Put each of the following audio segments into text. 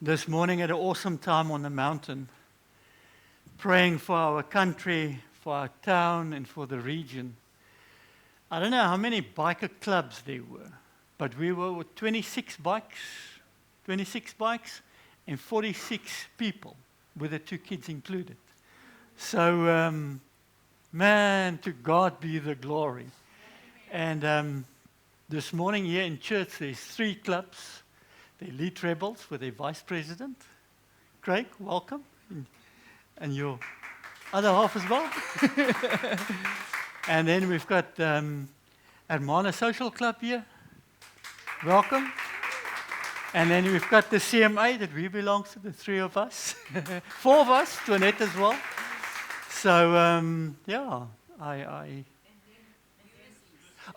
this morning had an awesome time on the mountain, praying for our country, for our town, and for the region. I don't know how many biker clubs there were, but we were with 26 bikes and 46 people, with the 2 kids included. So, man, to God be the glory. And this morning here in church, there's 3 clubs. The Elite Rebels with their vice president. Craig, welcome. And your other half as well. And then we've got Hermana Social Club here. Welcome. And then we've got the CMA that we belong to, the 3 of us. 4 of us, Toinette as well. So,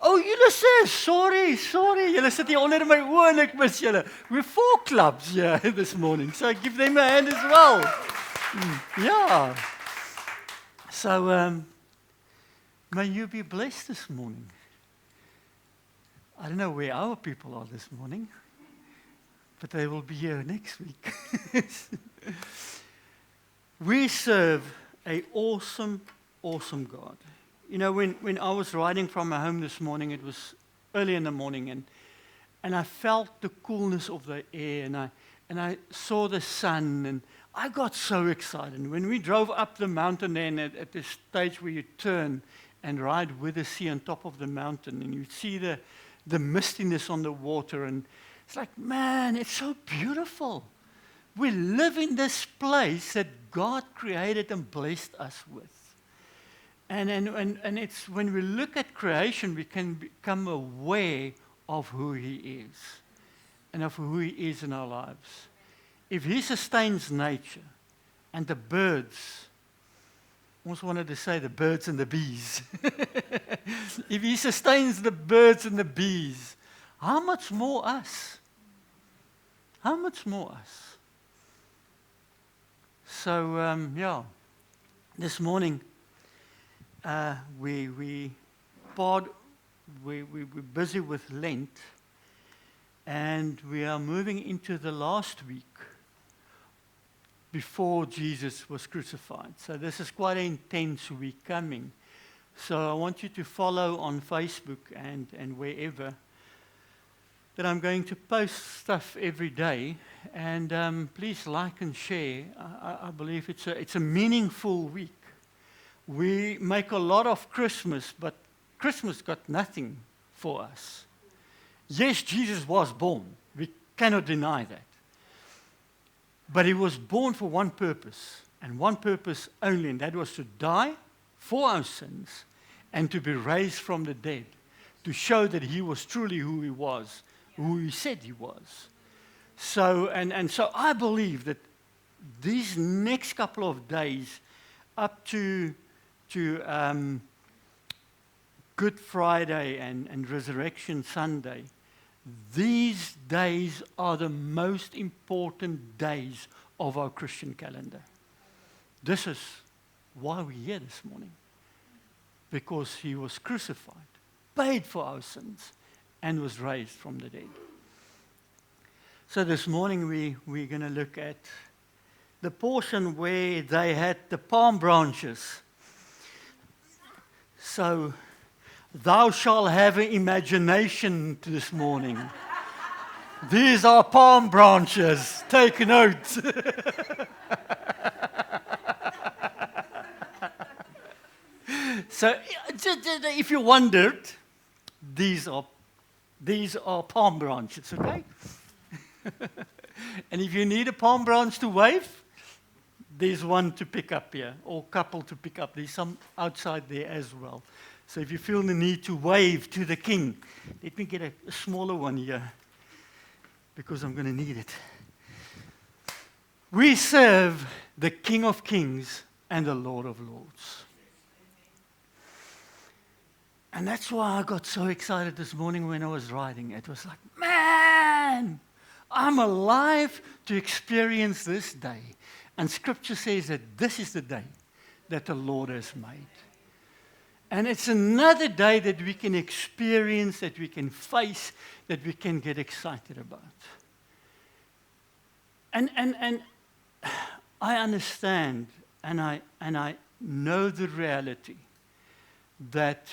Oh, Ulysses, sorry. Julle sit hier onder my oë en ek mis julle. We're 4 clubs here this morning, so give them a hand as well. Yeah. So, may you be blessed this morning. I don't know where our people are this morning, but they will be here next week. We serve an awesome God. You know, when I was riding from my home this morning, it was early in the morning, and I felt the coolness of the air, and I saw the sun, and I got so excited. And when we drove up the mountain then at the stage where you turn and ride with the sea on top of the mountain, and you see the mistiness on the water, and it's like, man, it's so beautiful. We live in this place that God created and blessed us with. And it's when we look at creation, we can become aware of who He is and of who He is in our lives. If He sustains nature and the birds, I almost wanted to say the birds and the bees. If He sustains the birds and the bees, how much more us? How much more us? So, this morning, we're busy with Lent, and we are moving into the last week before Jesus was crucified. So this is quite an intense week coming. So I want you to follow on Facebook and wherever that I'm going to post stuff every day, and please like and share. I believe it's a meaningful week. We make a lot of Christmas, but Christmas got nothing for us. Yes, Jesus was born. We cannot deny that. But He was born for one purpose, and one purpose only, and that was to die for our sins and to be raised from the dead, to show that He was truly who He was, who He said He was. So, and so I believe that these next couple of days up to Good Friday and Resurrection Sunday, these days are the most important days of our Christian calendar. This is why we're here this morning, because He was crucified, paid for our sins, and was raised from the dead. So this morning we're going to look at the portion where they had the palm branches. So, thou shalt have an imagination this morning. These are palm branches. Take note. So, if you wondered, these are palm branches, okay? And if you need a palm branch to wave, there's one to pick up here, or a couple to pick up. There's some outside there as well. So if you feel the need to wave to the King, let me get a smaller one here, because I'm going to need it. We serve the King of Kings and the Lord of Lords. And that's why I got so excited this morning when I was riding. It was like, man, I'm alive to experience this day. And Scripture says that this is the day that the Lord has made. And it's another day that we can experience, that we can face, that we can get excited about. And I understand and I know the reality that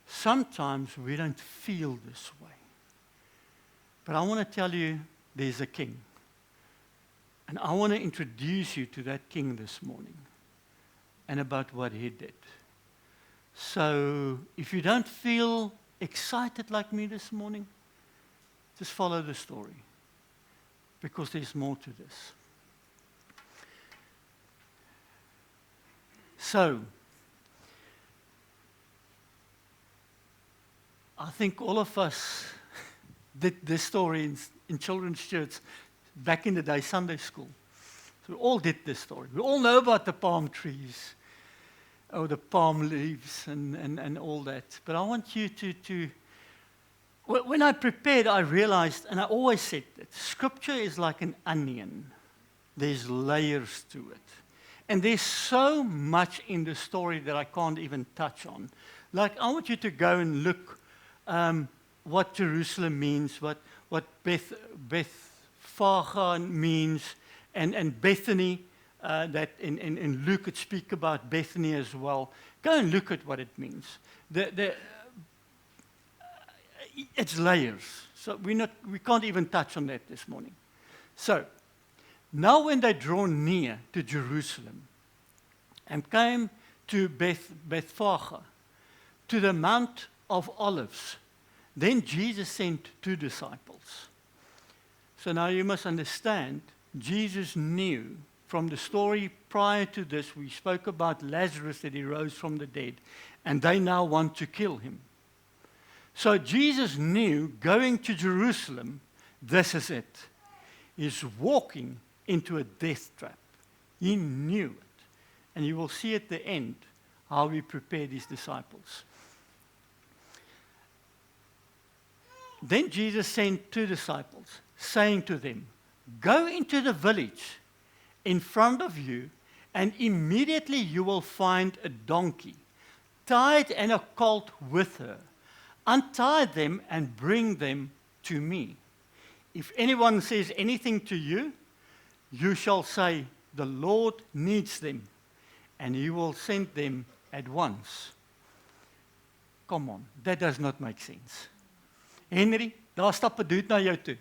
sometimes we don't feel this way. But I want to tell you there's a king. And I want to introduce you to that king this morning and about what he did. So if you don't feel excited like me this morning, just follow the story, because there's more to this. So, I think all of us did this story in children's church back in the day, Sunday school. So we all did this story. We all know about the palm trees, or the palm leaves, and all that. But I want you to when I prepared, I realized, and I always said that Scripture is like an onion. There's layers to it. And there's so much in the story that I can't even touch on. Like, I want you to go and look what Jerusalem means, what Bethphage means, and Bethany, that in Luke it speaks about Bethany as well. Go and look at what it means. It's layers. So we can't even touch on that this morning. So, now when they draw near to Jerusalem and came to Bethphage, to the Mount of Olives, then Jesus sent 2 disciples. So now you must understand, Jesus knew from the story prior to this, we spoke about Lazarus, that he rose from the dead, and they now want to kill him. So Jesus knew going to Jerusalem, this is it. He's walking into a death trap. He knew it. And you will see at the end how he prepared his disciples. Then Jesus sent 2 disciples, saying to them, "Go into the village in front of you, and immediately you will find a donkey, tied and a colt with her. Untie them and bring them to me. If anyone says anything to you, you shall say, 'The Lord needs them,' and he will send them at once." Come on, that does not make sense. Henry, daar stap 'n dude na jou toe.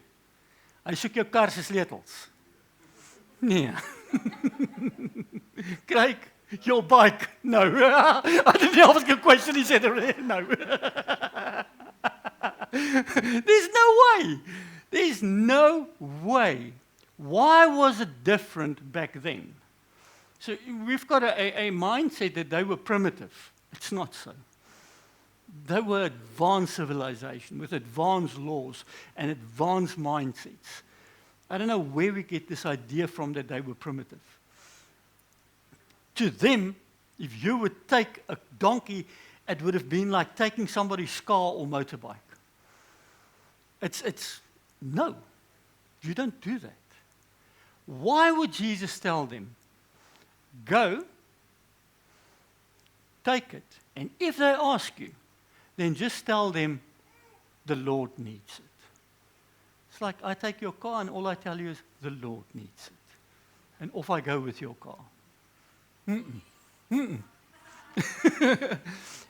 Hy soek jou kar se sleutels. Nee. Craig, your bike. No. I didn't ask a question, he said no. There's no way. There's no way. Why was it different back then? So we've got a mindset that they were primitive. It's not so. They were advanced civilization with advanced laws and advanced mindsets. I don't know where we get this idea from that they were primitive. To them, if you would take a donkey, it would have been like taking somebody's car or motorbike. It's no, you don't do that. Why would Jesus tell them, "Go, take it, and if they ask you, then just tell them, 'The Lord needs it'." It's like I take your car and all I tell you is, "The Lord needs it." And off I go with your car.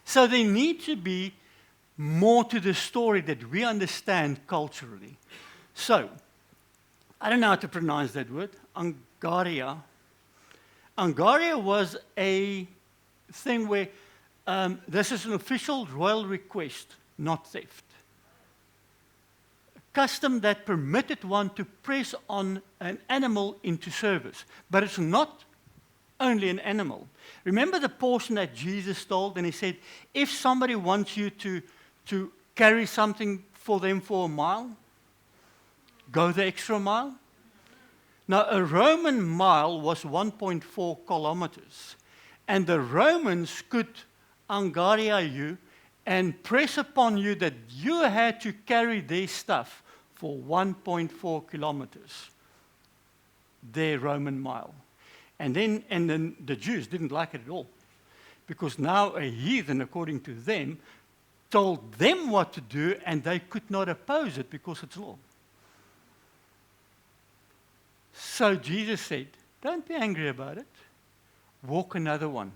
So there needs to be more to the story that we understand culturally. So, I don't know how to pronounce that word, Angaria. Angaria was a thing where this is an official royal request, not theft. A custom that permitted one to press on an animal into service. But it's not only an animal. Remember the portion that Jesus told, and he said, if somebody wants you to carry something for them for a mile, go the extra mile. Now, a Roman mile was 1.4 kilometers, and the Romans could angaria you and press upon you that you had to carry their stuff for 1.4 kilometers, their Roman mile. And then the Jews didn't like it at all, because now a heathen, according to them, told them what to do, and they could not oppose it because it's law. So Jesus said, don't be angry about it. Walk another one.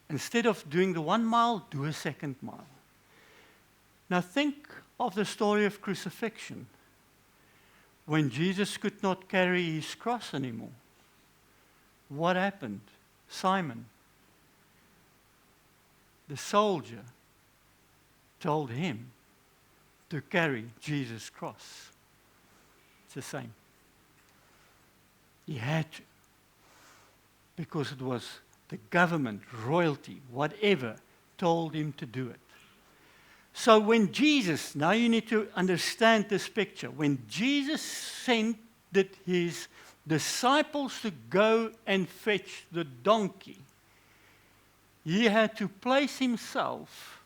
Instead of doing the 1 mile, do a 2nd mile. Now think of the story of crucifixion. When Jesus could not carry his cross anymore, what happened? Simon, the soldier, told him to carry Jesus' cross. It's the same. He had to, because it was the government, royalty, whatever, told him to do it. So when Jesus, now you need to understand this picture, when Jesus sent his disciples to go and fetch the donkey, he had to place himself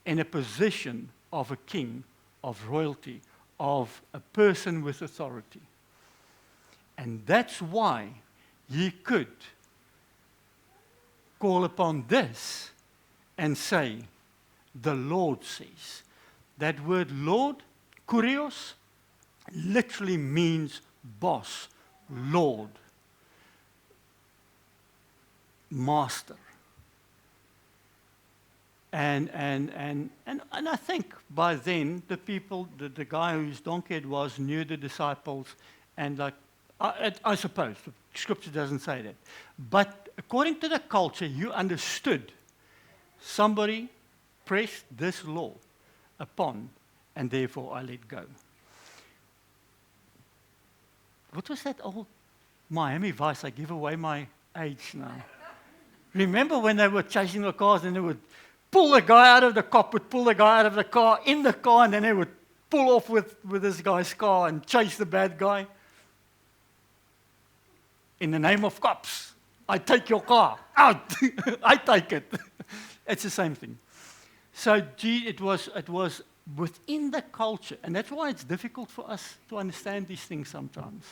in a position of a king, of royalty, of a person with authority. And that's why he could call upon this and say, the Lord says. That word Lord, kurios, literally means boss, Lord, master. And I think by then the people, the guy whose donkey it was, knew the disciples, and like I suppose the scripture doesn't say that, but according to the culture, you understood somebody pressed this law upon, and therefore I let go. What was that old Miami Vice? I give away my age now. Remember when they were chasing the cars and they would pull the guy out of the cop, would pull the guy out of the car, in the car, and then they would pull off with this guy's car and chase the bad guy? In the name of cops, I take your car. Out! I take it. It's the same thing. So it was within the culture, and that's why it's difficult for us to understand these things sometimes.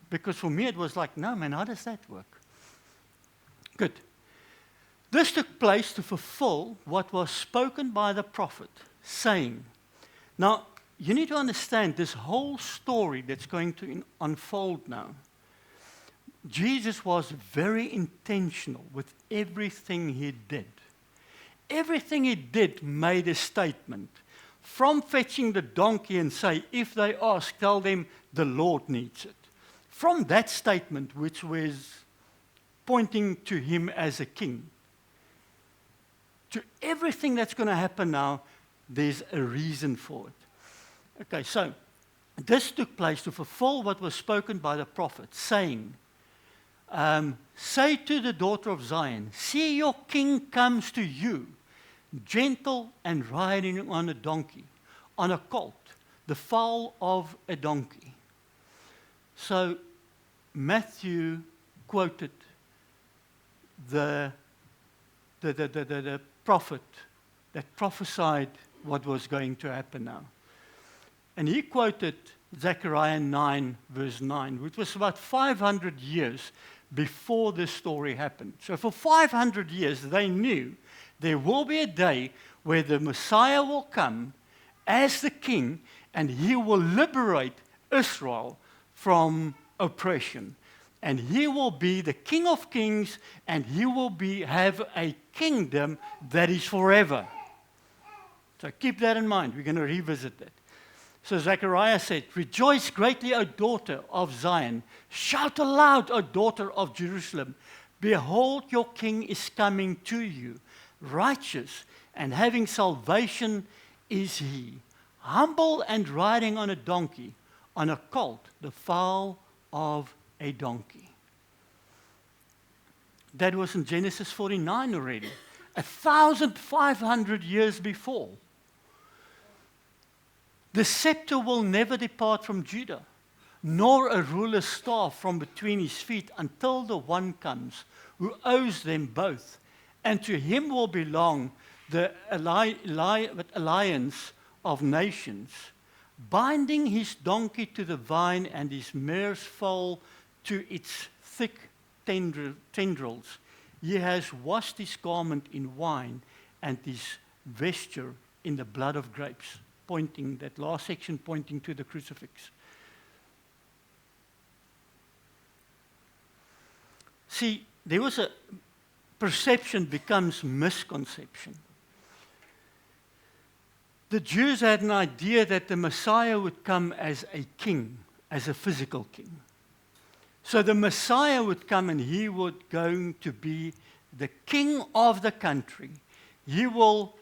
Because for me it was like, no man, how does that work? Good. This took place to fulfill what was spoken by the prophet, saying, now you need to understand this whole story that's going to unfold now. Jesus was very intentional with everything he did. Everything he did made a statement. From fetching the donkey and say, if they ask, tell them the Lord needs it. From that statement, which was pointing to him as a king, to everything that's going to happen now, there's a reason for it. Okay, so this took place to fulfill what was spoken by the prophet, saying, say to the daughter of Zion, see your king comes to you, gentle and riding on a donkey, on a colt, the foal of a donkey. So Matthew quoted the prophet that prophesied what was going to happen now. And he quoted Zechariah 9, verse 9, which was about 500 years before this story happened. So for 500 years, they knew there will be a day where the Messiah will come as the king, and he will liberate Israel from oppression. And he will be the King of Kings, and he will have a kingdom that is forever. So keep that in mind. We're going to revisit that. So Zechariah said, rejoice greatly, O daughter of Zion. Shout aloud, O daughter of Jerusalem. Behold, your king is coming to you. Righteous and having salvation is he. Humble and riding on a donkey, on a colt, the foal of a donkey. That was in Genesis 49 already, 1,500 years before. The scepter will never depart from Judah, nor a ruler's staff from between his feet until the one comes who owes them both. And to him will belong the alliance of nations, binding his donkey to the vine and his mare's foal to its thick tendrils. He has washed his garment in wine and his vesture in the blood of grapes. Pointing, that last section pointing to the crucifix. See, there was a perception becomes misconception. The Jews had an idea that the Messiah would come as a king, as a physical king. So the Messiah would come and he would going to be the king of the country. He will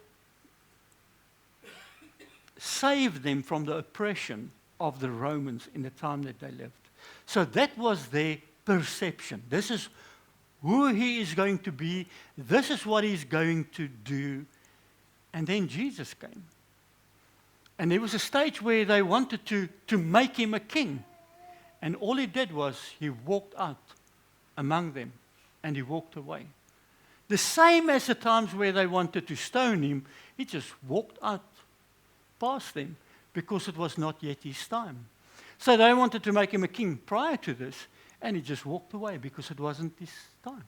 save them from the oppression of the Romans in the time that they lived. So that was their perception. This is who he is going to be. This is what he's going to do. And then Jesus came. And there was a stage where they wanted to make him a king. And all he did was he walked out among them and he walked away. The same as the times where they wanted to stone him, he just walked out past them because it was not yet his time. So they wanted to make him a king prior to this, and he just walked away because it wasn't his time.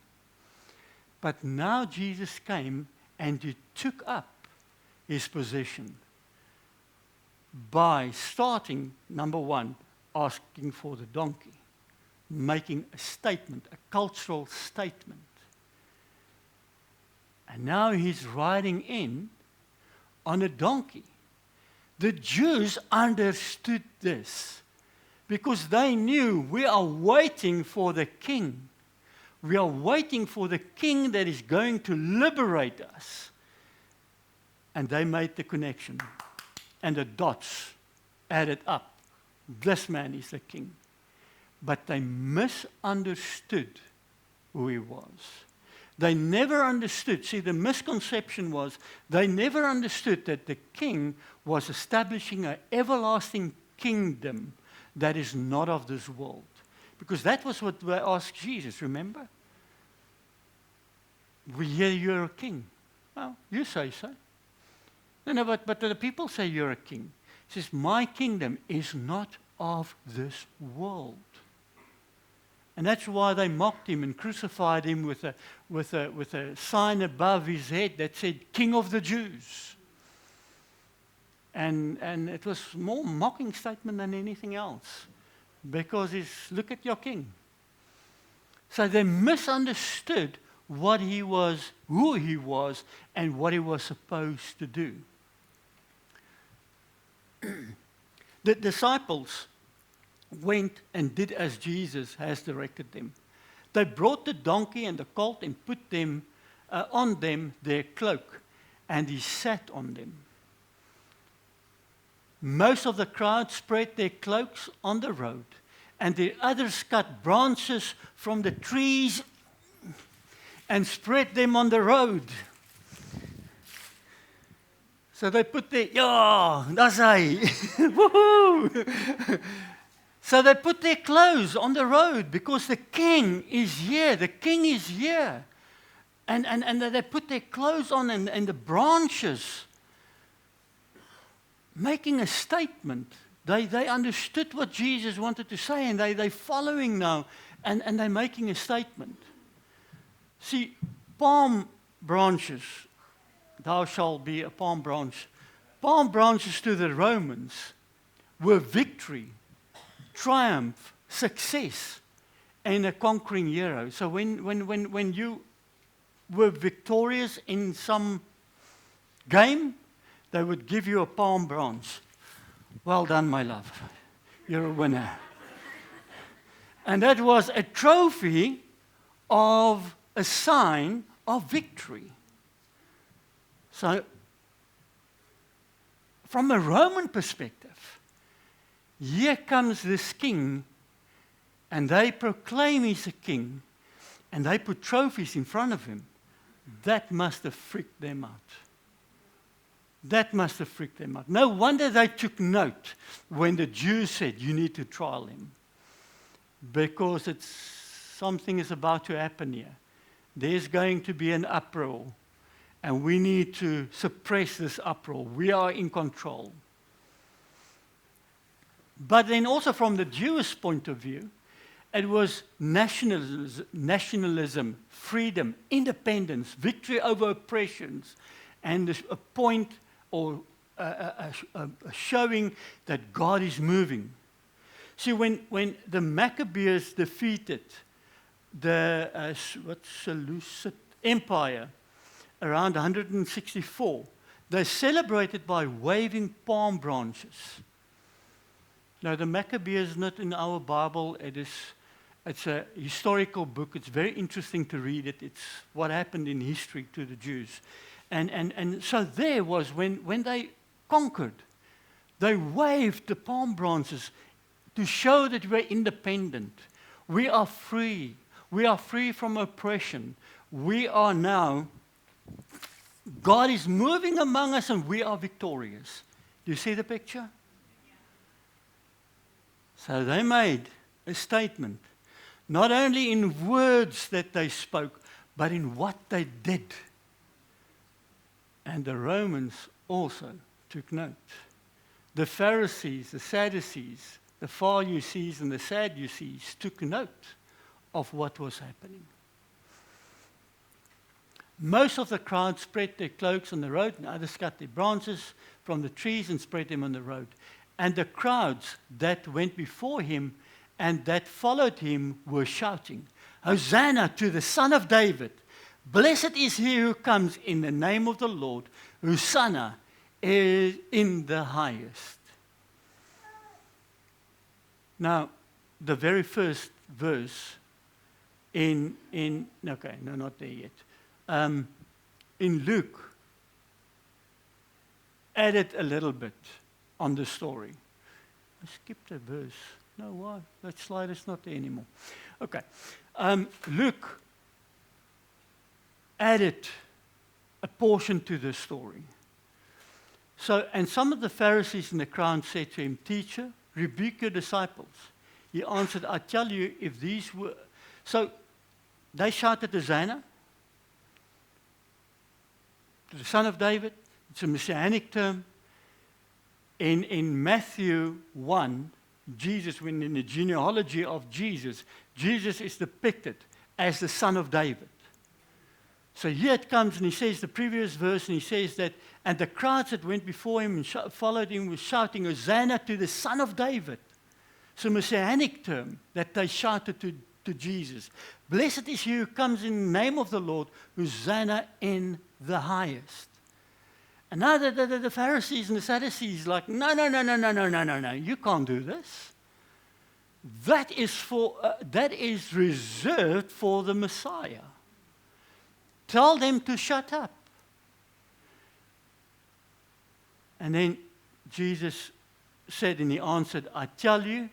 But now Jesus came and he took up his position by starting, number one, asking for the donkey, making a statement, a cultural statement. And now he's riding in on a donkey. The Jews understood this because they knew we are waiting for the king. We are waiting for the king that is going to liberate us. And they made the connection. And the dots added up. This man is the king. But they misunderstood who he was. They never understood. See, the misconception was they never understood that the king was establishing an everlasting kingdom that is not of this world. Because that was what they asked Jesus, remember? We hear you're a king. Well, you say so. No, but the people say you're a king. He says, my kingdom is not of this world. And that's why they mocked him and crucified him with a sign above his head that said, King of the Jews. And it was more mocking statement than anything else. Because it's, look at your king. So they misunderstood what he was, who he was, and what he was supposed to do. The disciples went and did as Jesus has directed them. They brought the donkey and the colt and put them on them their cloak, and he sat on them. Most of the crowd spread their cloaks on the road, and the others cut branches from the trees and spread them on the road. So they put their, ja, that's hy, woohoo! So they put their clothes on the road because the king is here. The king is here. And they put their clothes on and the branches, making a statement. They understood what Jesus wanted to say, and they're following now, and they're making a statement. See, palm branches, thou shalt be a palm branch. Palm branches to the Romans were victory, triumph, success, and a conquering hero. So when you were victorious in some game, they would give you a palm branch. Well done, my love. You're a winner. And that was a trophy of a sign of victory. So, from a Roman perspective, here comes this king, and they proclaim he's a king, and they put trophies in front of him. That must have freaked them out. That must have freaked them out. No wonder they took note when the Jews said, you need to trial him. Because something is about to happen here. There's going to be an uproar. And we need to suppress this uproar. We are in control. But then also from the Jewish point of view, it was nationalism, freedom, independence, victory over oppressions, and a point or a showing that God is moving. See, when the Maccabees defeated the Seleucid Empire around 164, they celebrated by waving palm branches. Now, the Maccabees is not in our Bible. It's a historical book. It's very interesting to read it. It's what happened in history to the Jews. And so there was, when they conquered, they waved the palm branches to show that we're independent. We are free. We are free from oppression. We are now, God is moving among us and we are victorious. Do you see the picture? So they made a statement, not only in words that they spoke, but in what they did. And the Romans also took note. The Pharisees, the Sadducees, the Pharisees and the Sadducees took note of what was happening. Most of the crowd spread their cloaks on the road, and others cut their branches from the trees and spread them on the road. And the crowds that went before him and that followed him were shouting, Hosanna to the Son of David. Blessed is he who comes in the name of the Lord. Hosanna is in the highest. Now, the very first verse not there yet. In Luke, added a little bit on the story. I skipped a verse. No, why? That slide is not there anymore. Okay. Luke added a portion to the story. So, and some of the Pharisees in the crowd said to him, Teacher, rebuke your disciples. He answered, I tell you, if these were... So, they shouted Hosanna to the Son of David. It's a messianic term. In Matthew 1, Jesus, when in the genealogy of Jesus, Jesus is depicted as the Son of David. So here it comes, and he says the previous verse, and he says that, and the crowds that went before him and followed him were shouting, Hosanna to the Son of David. It's a messianic term that they shouted to Jesus. Blessed is he who comes in the name of the Lord, Hosanna in the highest. And now the Pharisees and the Sadducees like, no, you can't do this. That is reserved for the Messiah. Tell them to shut up. And then Jesus said, and he answered, I tell you,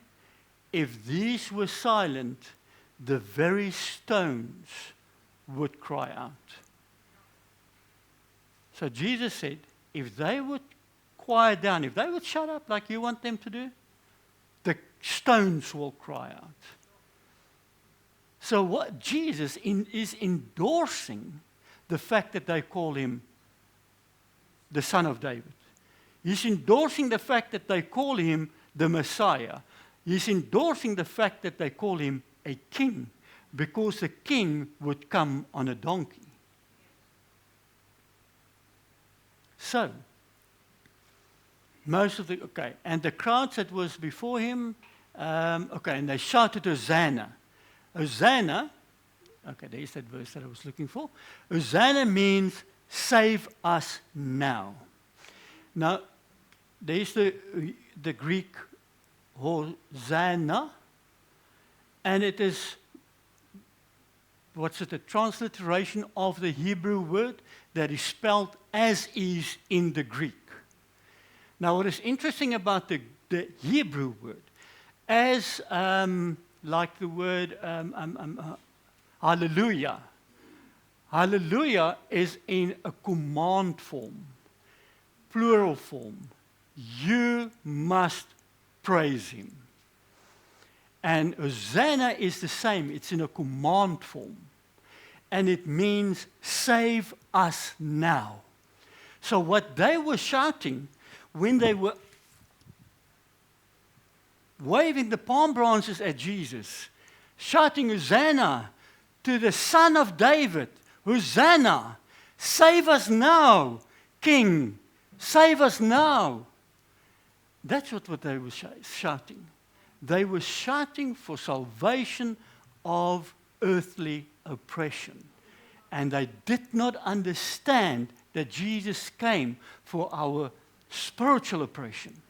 if these were silent, the very stones would cry out. So Jesus said, if they would quiet down, if they would shut up like you want them to do, the stones will cry out. So what Jesus is endorsing the fact that they call him the Son of David. He's endorsing the fact that they call him the Messiah. He's endorsing the fact that they call him a king, because the king would come on a donkey. So, and the crowds that was before him, and they shouted Hosanna. Hosanna, there's that verse that I was looking for. Hosanna means save us now. Now, there's the Greek Hosanna, and it is, a transliteration of the Hebrew word that is spelled as is in the Greek. Now, what is interesting about the Hebrew word, as like the word hallelujah. Hallelujah is in a command form, plural form. You must praise him. And Hosanna is the same. It's in a command form. And it means save us now. So what they were shouting when they were waving the palm branches at Jesus, shouting Hosanna to the Son of David, Hosanna, save us now, King, save us now. That's what they were shouting. They were shouting for salvation of earthly oppression. And they did not understand that Jesus came for our spiritual oppression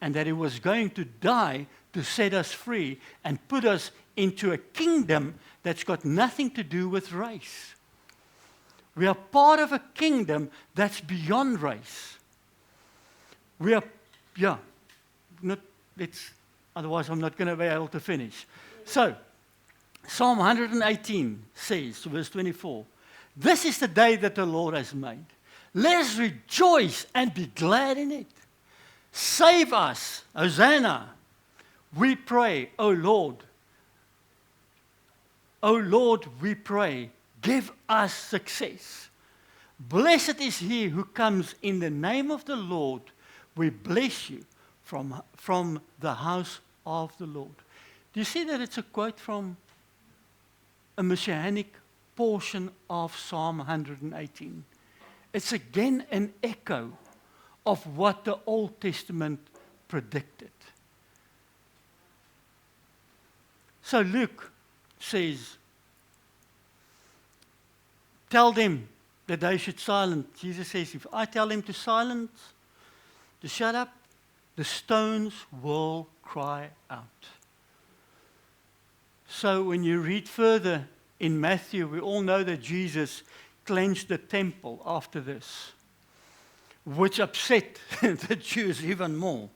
and that he was going to die to set us free and put us into a kingdom that's got nothing to do with race. We are part of a kingdom that's beyond race. We are, otherwise I'm not going to be able to finish. So, Psalm 118 says, verse 24, "This is the day that the Lord has made. Let us rejoice and be glad in it. Save us, Hosanna. We pray, O Lord. O Lord, we pray, give us success. Blessed is he who comes in the name of the Lord. We bless you from the house of the Lord." Do you see that it's a quote from a messianic portion of Psalm 118? It's again an echo of what the Old Testament predicted. So Luke says, tell them that they should silence. Jesus says, if I tell them to silence, to shut up, the stones will cry out. So when you read further in Matthew, we all know that Jesus cleansed the temple after this, which upset the Jews even more.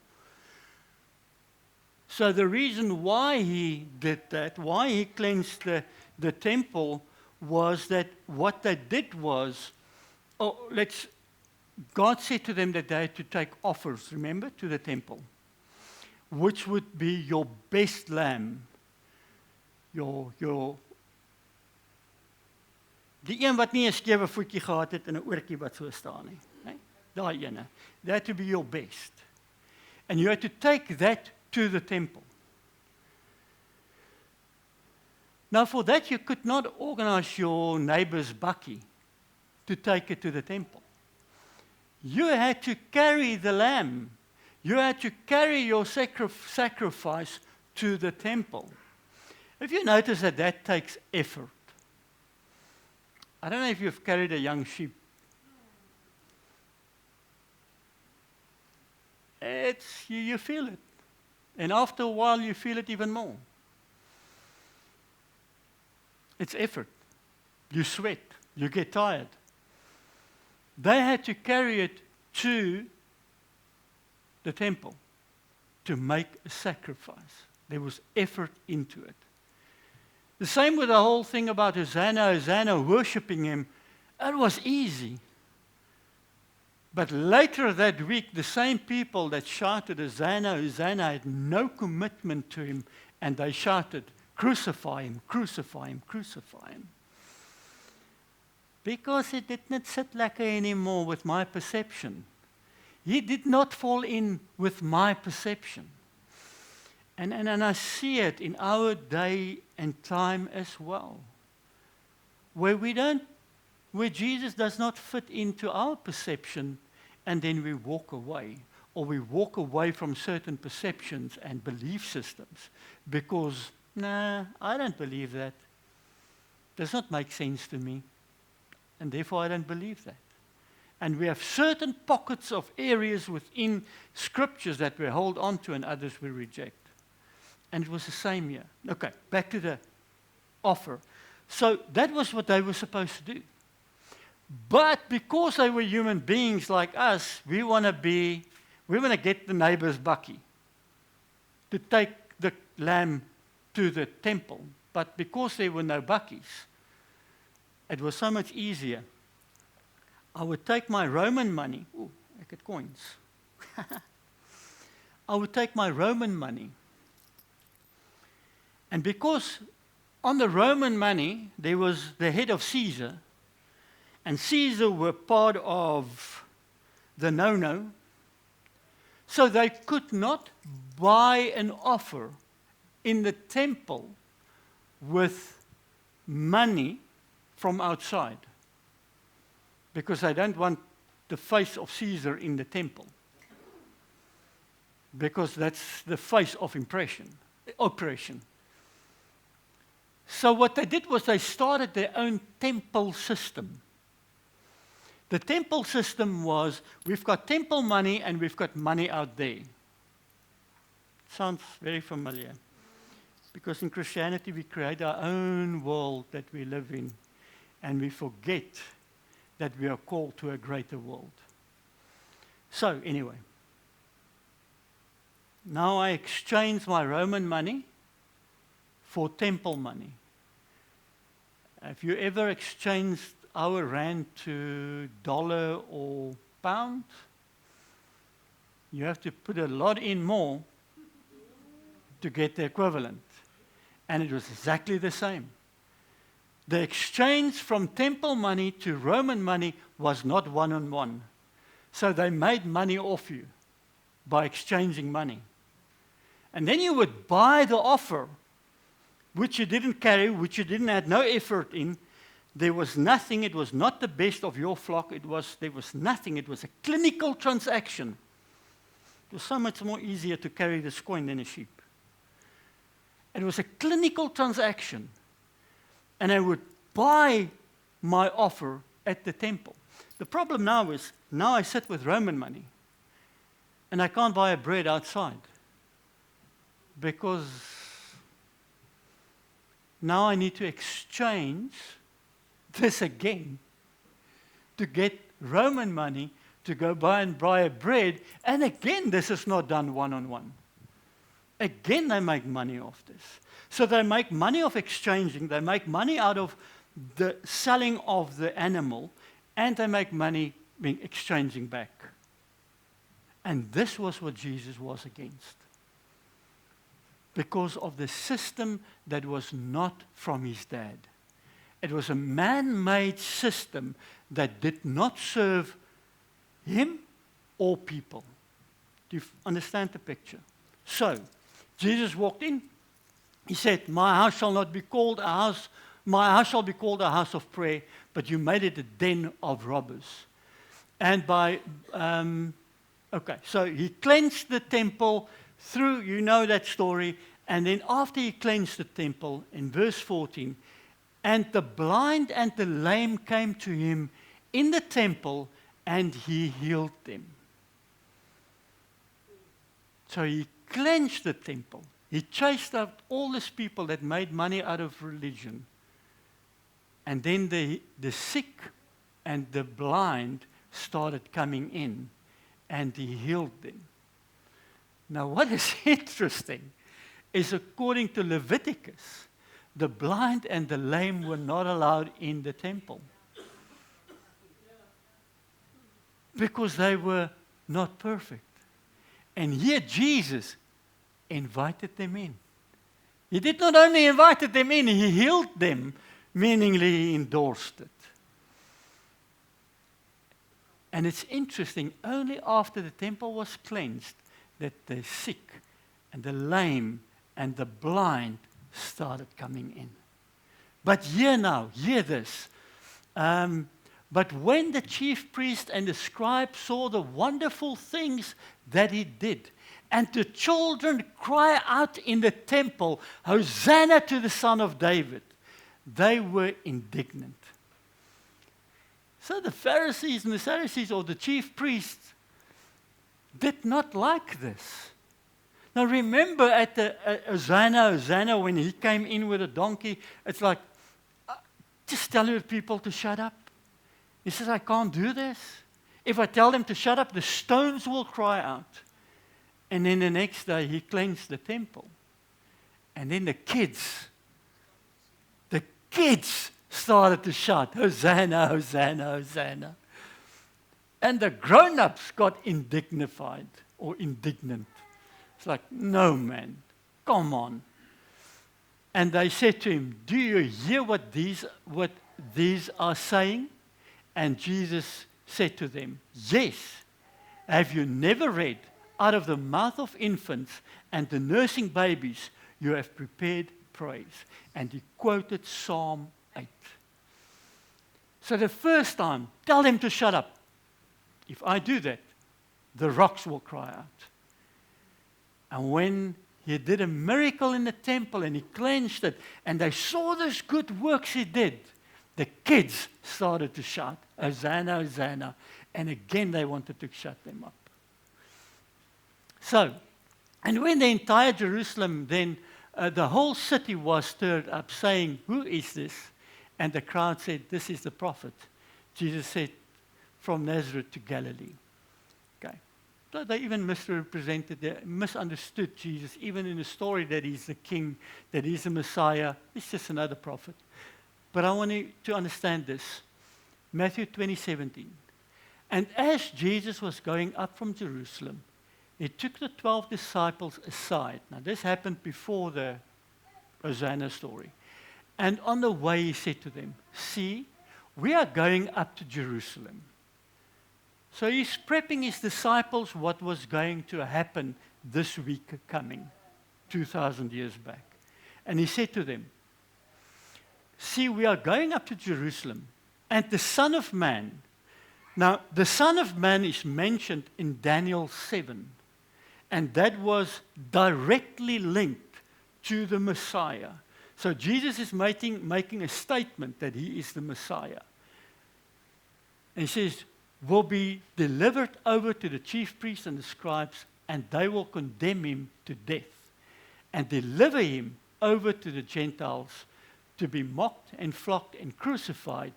So the reason why he did that, why he cleansed the temple, was that what they did was, God said to them that they had to take offers, remember, to the temple, which would be your best lamb, die een wat nie 'n skewe voetjie gehad het en 'n oortjie wat so staan nie, né? Daai ene. That had to be your best. And you had to take that to the temple. Now for that you could not organize your neighbor's bakkie to take it to the temple. You had to carry the lamb. You had to carry your sacrifice to the temple. If you notice that takes effort. I don't know if you've carried a young sheep. You feel it. And after a while you feel it even more. It's effort. You sweat. You get tired. They had to carry it to the temple to make a sacrifice. There was effort into it. The same with the whole thing about Hosanna, worshiping him. It was easy. But later that week, the same people that shouted Hosanna, Hosanna had no commitment to him, and they shouted, crucify him, crucify him, crucify him. Because it did not sit lekker anymore with my perception. He did not fall in with my perception. And I see it in our day and time as well, where Jesus does not fit into our perception, and then we walk away, or we walk away from certain perceptions and belief systems because, nah, I don't believe that. Does not make sense to me, and therefore I don't believe that. And we have certain pockets of areas within scriptures that we hold on to and others we reject. And it was the same here. Okay, back to the offer. So that was what they were supposed to do. But because they were human beings like us, we want to get the neighbor's bakkie to take the lamb to the temple. But because there were no bakkies, it was so much easier. I would take my Roman money. Ooh, I get coins. I would take my Roman money. And because on the Roman money, there was the head of Caesar, and Caesar were part of the no-no, so they could not buy an offer in the temple with money from outside, because they don't want the face of Caesar in the temple, because that's the face of oppression. So what they did was they started their own temple system. The temple system was, we've got temple money and we've got money out there. Sounds very familiar. Because in Christianity we create our own world that we live in, and we forget that we are called to a greater world. So anyway, now I exchange my Roman money for temple money. Have you ever exchanged our rand to dollar or pound? You have to put a lot in more to get the equivalent. And it was exactly the same. The exchange from temple money to Roman money was not one-on-one. So they made money off you by exchanging money. And then you would buy the offer, which you didn't carry, which you didn't have no effort in. There was nothing. It was not the best of your flock. There was nothing. It was a clinical transaction. It was so much more easier to carry this coin than a sheep. It was a clinical transaction. And I would buy my offer at the temple. The problem now is, now I sit with Roman money, and I can't buy a bread outside. Because now I need to exchange this again to get Roman money to go buy and buy a bread. And again, this is not done one-on-one. Again, they make money off this. So they make money off exchanging. They make money out of the selling of the animal. And they make money being exchanging back. And this was what Jesus was against. Because of the system that was not from his dad. It was a man-made system that did not serve him or people. Do you understand the picture? So, Jesus walked in. He said, my house shall not be called a house, my house shall be called a house of prayer, but you made it a den of robbers. And so he cleansed the temple through, you know that story, and then after he cleansed the temple, in verse 14, and the blind and the lame came to him in the temple, and he healed them. So he cleansed the temple. He chased out all these people that made money out of religion. And then the sick and the blind started coming in, and he healed them. Now, what is interesting is according to Leviticus, the blind and the lame were not allowed in the temple because they were not perfect. And here Jesus invited them in. He did not only invite them in, he healed them, meaning he endorsed it. And it's interesting, only after the temple was cleansed that the sick and the lame and the blind started coming in. But hear this. But when the chief priest and the scribe saw the wonderful things that he did, and the children cry out in the temple, Hosanna to the Son of David, they were indignant. So the Pharisees and the Sadducees, or the chief priests, did not like this. Now remember at the Hosanna, when he came in with a donkey, it's like, just tell your people to shut up. He says, I can't do this. If I tell them to shut up, the stones will cry out. And then the next day, he cleansed the temple. And then the kids started to shout, Hosanna, Hosanna, Hosanna. And the grown-ups got indignant. It's like, no, man, come on. And they said to him, do you hear what these are saying? And Jesus said to them, yes. Have you never read, out of the mouth of infants and the nursing babies, you have prepared praise? And he quoted Psalm 8. So the first time, tell them to shut up. If I do that, the rocks will cry out. And when He did a miracle in the temple and he cleansed it. And they saw this good works he did. The kids started to shout, Hosanna, Hosanna. And again they wanted to shut them up. So, and when the entire Jerusalem, then the whole city was stirred up, saying, who is this? And the crowd said, this is the prophet. Jesus said, from Nazareth to Galilee. Okay. So they even misrepresented, they misunderstood Jesus, even in the story that he's the king, that he's the Messiah. He's just another prophet. But I want you to understand this. Matthew 20:17. And as Jesus was going up from Jerusalem, he took the 12 disciples aside. Now, this happened before the Hosanna story. And on the way, he said to them, see, we are going up to Jerusalem. So he's prepping his disciples what was going to happen this week coming, 2,000 years back. And he said to them, see, we are going up to Jerusalem, and the Son of Man. Now, the Son of Man is mentioned in Daniel 7, and that was directly linked to the Messiah. So Jesus is making a statement that he is the Messiah. And he says, will be delivered over to the chief priests and the scribes, and they will condemn him to death and deliver him over to the Gentiles to be mocked and flogged and crucified,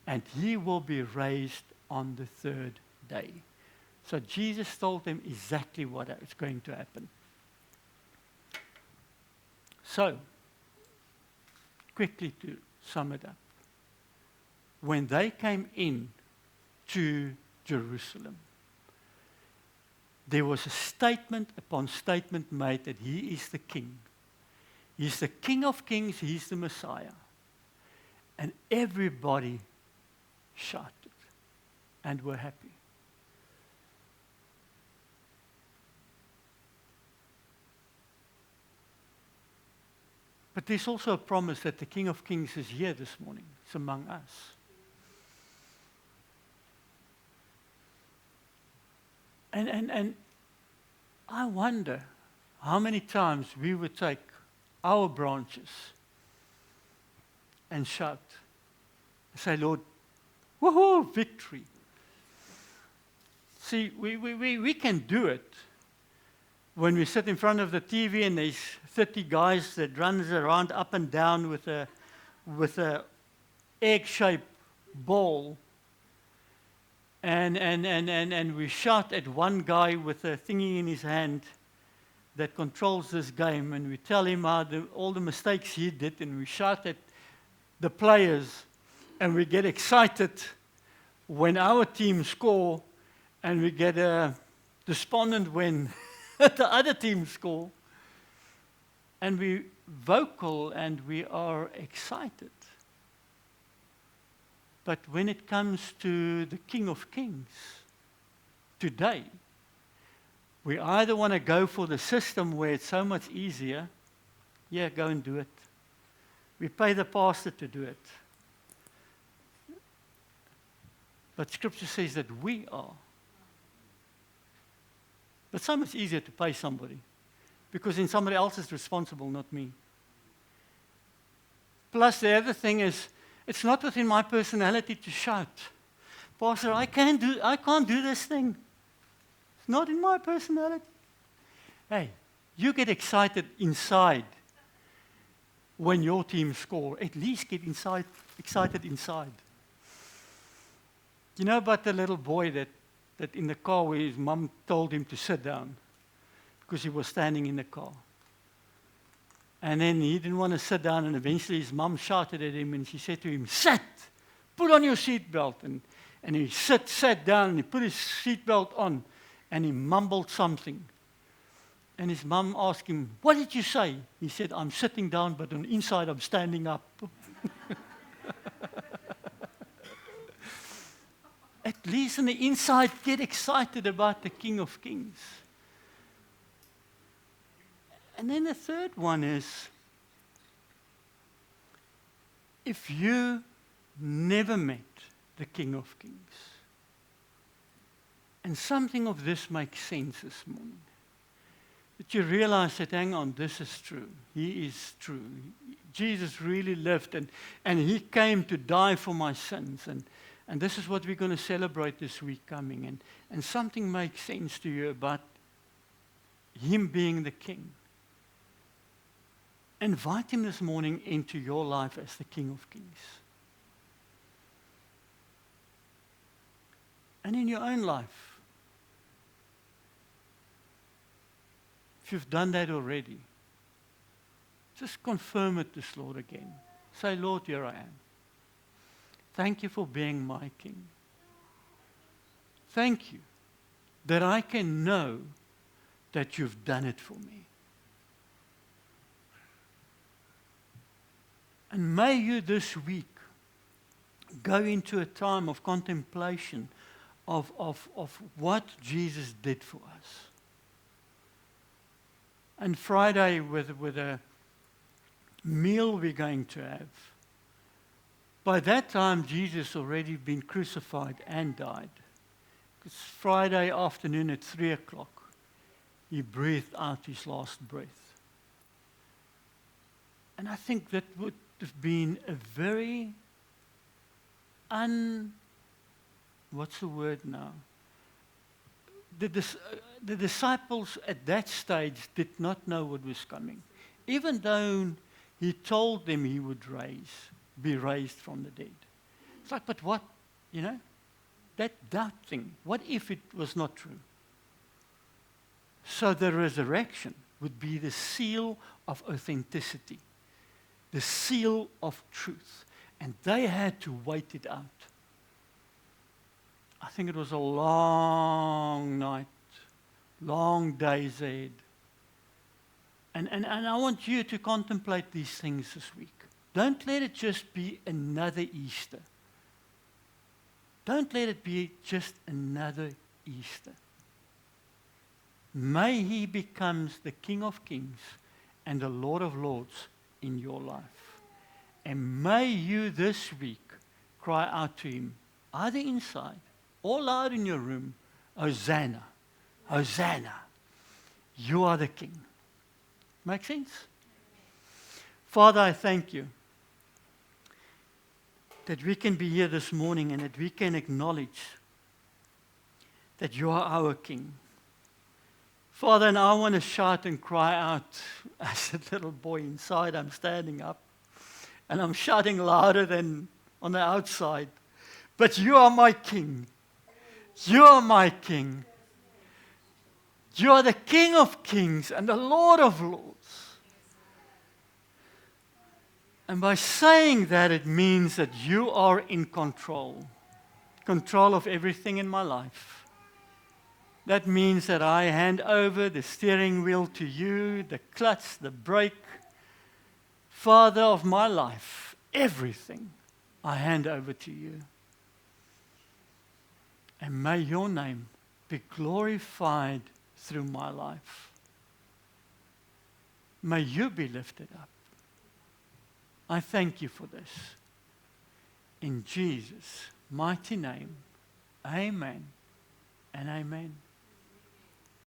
and he will be raised on the third day. So Jesus told them exactly what is going to happen. So, quickly to sum it up. When they came in to Jerusalem, there was a statement upon statement made that he is the king. He's the King of Kings, he's the Messiah. And everybody shouted and were happy. But there's also a promise that the King of Kings is here this morning. It's among us. And I wonder how many times we would take our branches and shout and say, Lord, woohoo, victory. See, we can do it when we sit in front of the TV and there's 30 guys that runs around up and down with a egg-shaped ball. And we shout at one guy with a thingy in his hand that controls this game, and we tell him all the mistakes he did, and we shout at the players, and we get excited when our team score, and we get despondent when the other team score, and we vocal and we are excited. But when it comes to the King of Kings, today, we either want to go for the system where it's so much easier, yeah, go and do it. We pay the pastor to do it. But Scripture says that we are. But so much easier to pay somebody, because then somebody else is responsible, not me. Plus, the other thing is, it's not within my personality to shout, Pastor, I can't do this thing. It's not in my personality. Hey, you get excited inside when your team score. At least get excited inside. You know about the little boy that in the car where his mom told him to sit down because he was standing in the car. And then he didn't want to sit down, and eventually his mom shouted at him, and she said to him, sit, put on your seatbelt. And he sat down, and he put his seatbelt on, and he mumbled something. And his mom asked him, what did you say? He said, I'm sitting down, but on the inside I'm standing up. At least on the inside, get excited about the King of Kings. And then the third one is, if you never met the King of Kings, and something of this makes sense this morning. But you realize that, hang on, this is true. He is true. Jesus really lived, and he came to die for my sins. And this is what we're going to celebrate this week coming. And something makes sense to you about him being the king. Invite him this morning into your life as the King of Kings. And in your own life, if you've done that already, just confirm it this Lord again. Say, Lord, here I am. Thank you for being my King. Thank you that I can know that you've done it for me. And may you this week go into a time of contemplation of what Jesus did for us. And Friday, with a meal we're going to have, by that time Jesus already been crucified and died. It's Friday afternoon at 3 o'clock. He breathed out his last breath. And I think that would have been a very what's the word now? The disciples at that stage did not know what was coming. Even though he told them he would be raised from the dead. It's like, but what? That doubt thing. What if it was not true? So the resurrection would be the seal of authenticity, the seal of truth. And they had to wait it out. I think it was a long night, long days ahead. And I want you to contemplate these things this week. Don't let it just be another Easter. Don't let it be just another Easter. May he becomes the King of Kings and the Lord of Lords in your life. And may you this week cry out to him, either inside or loud in your room, Hosanna, Hosanna, you are the King. Make sense? Father, I thank you that we can be here this morning and that we can acknowledge that you are our King. Father, and I want to shout and cry out as a little boy inside. I'm standing up and I'm shouting louder than on the outside. But you are my King. You are my King. You are the King of Kings and the Lord of Lords. And by saying that, it means that you are in control of everything in my life. That means that I hand over the steering wheel to you, the clutch, the brake. Father of my life, everything I hand over to you. And may your name be glorified through my life. May you be lifted up. I thank you for this. In Jesus' mighty name, amen and amen.